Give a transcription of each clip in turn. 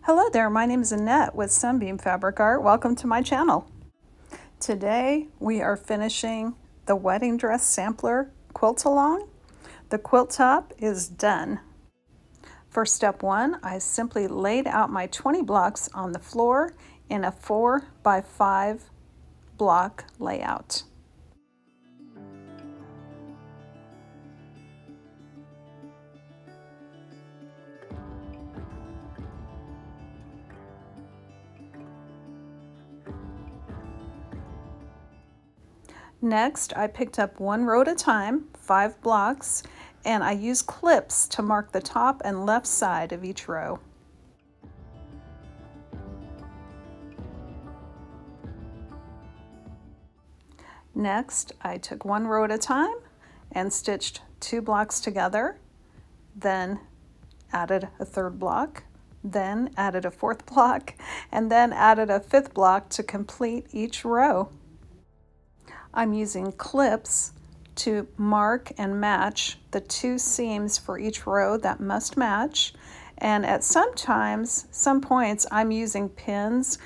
Hello there, my name is Annette with Sunbeam Fabric Art. Welcome to my channel. Today we are finishing the wedding dress sampler quilt along. The quilt top is done. For step 1, I simply laid out my 20 blocks on the floor in a 4 by 5 block layout. Next, I picked up one row at a time, 5 blocks, and I used clips to mark the top and left side of each row. Next, I took one row at a time and stitched 2 blocks together, then added a 3rd block, then added a 4th block, and then added a 5th block to complete each row. I'm using clips to mark and match the 2 seams for each row that must match, and at some points I'm using pins.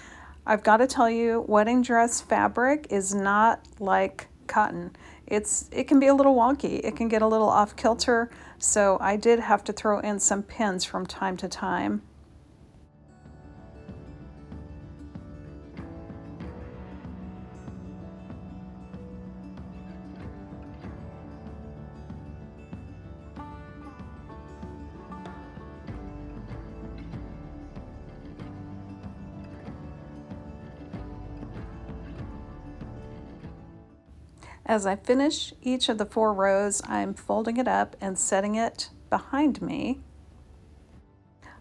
I've got to tell you, wedding dress fabric is not like cotton. It can be a little wonky, it can get a little off kilter, so I did have to throw in some pins from time to time. As I finish each of the 4 rows, I'm folding it up and setting it behind me.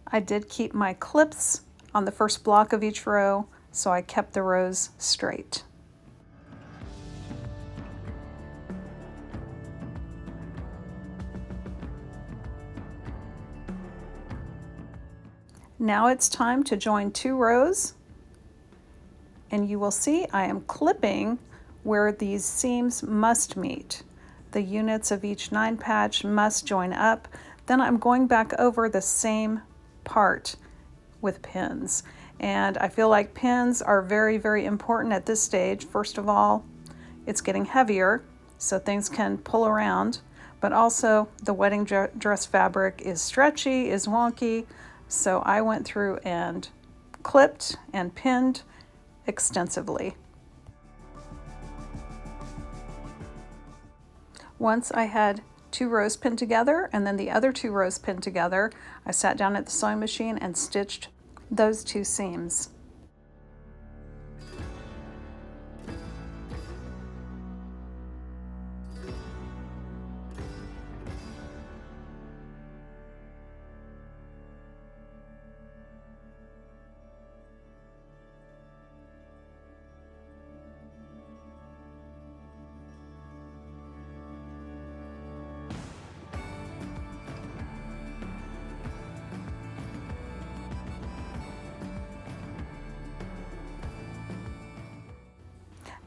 I did keep my clips on the first block of each row, so I kept the rows straight. Now it's time to join 2 rows, and you will see I am clipping where these seams must meet. The units of each 9 patch must join up. Then I'm going back over the same part with pins. And I feel like pins are very, very important at this stage. First of all, it's getting heavier, so things can pull around, but also the wedding dress fabric is stretchy, is wonky, so I went through and clipped and pinned extensively. Once I had 2 rows pinned together and then the other 2 rows pinned together, I sat down at the sewing machine and stitched those 2 seams.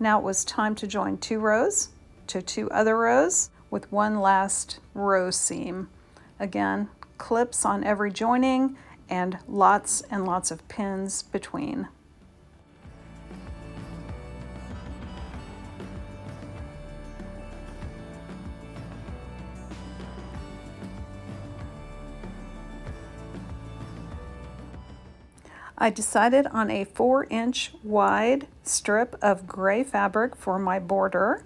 Now it was time to join 2 rows to 2 other rows with one last row seam. Again, clips on every joining and lots of pins between. I decided on a 4-inch wide strip of gray fabric for my border,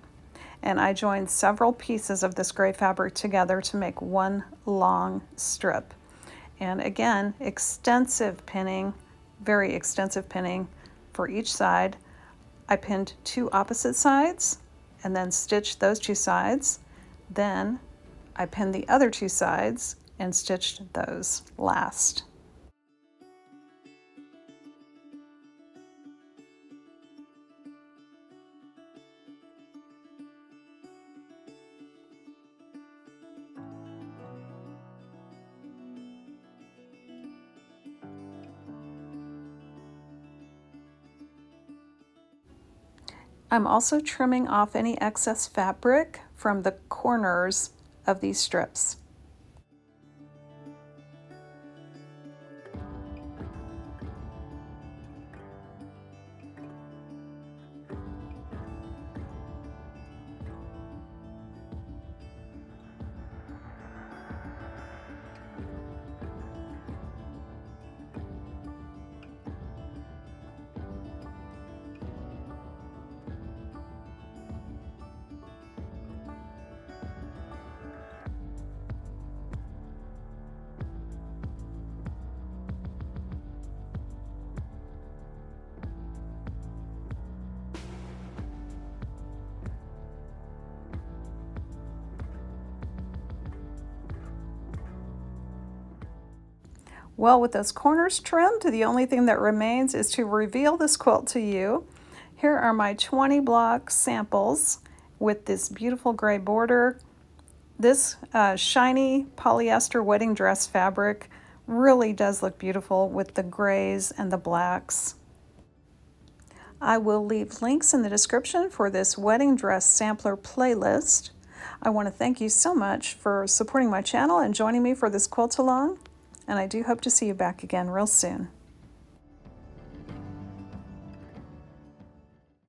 and I joined several pieces of this gray fabric together to make one long strip. And again, extensive pinning, very extensive pinning for each side. I pinned 2 opposite sides and then stitched those 2 sides. Then I pinned the other 2 sides and stitched those last. I'm also trimming off any excess fabric from the corners of these strips. Well, with those corners trimmed, the only thing that remains is to reveal this quilt to you. Here are my 20 block samples with this beautiful gray border. This shiny polyester wedding dress fabric really does look beautiful with the grays and the blacks. I will leave links in the description for this wedding dress sampler playlist. I want to thank you so much for supporting my channel and joining me for this quilt along, and I do hope to see you back again real soon.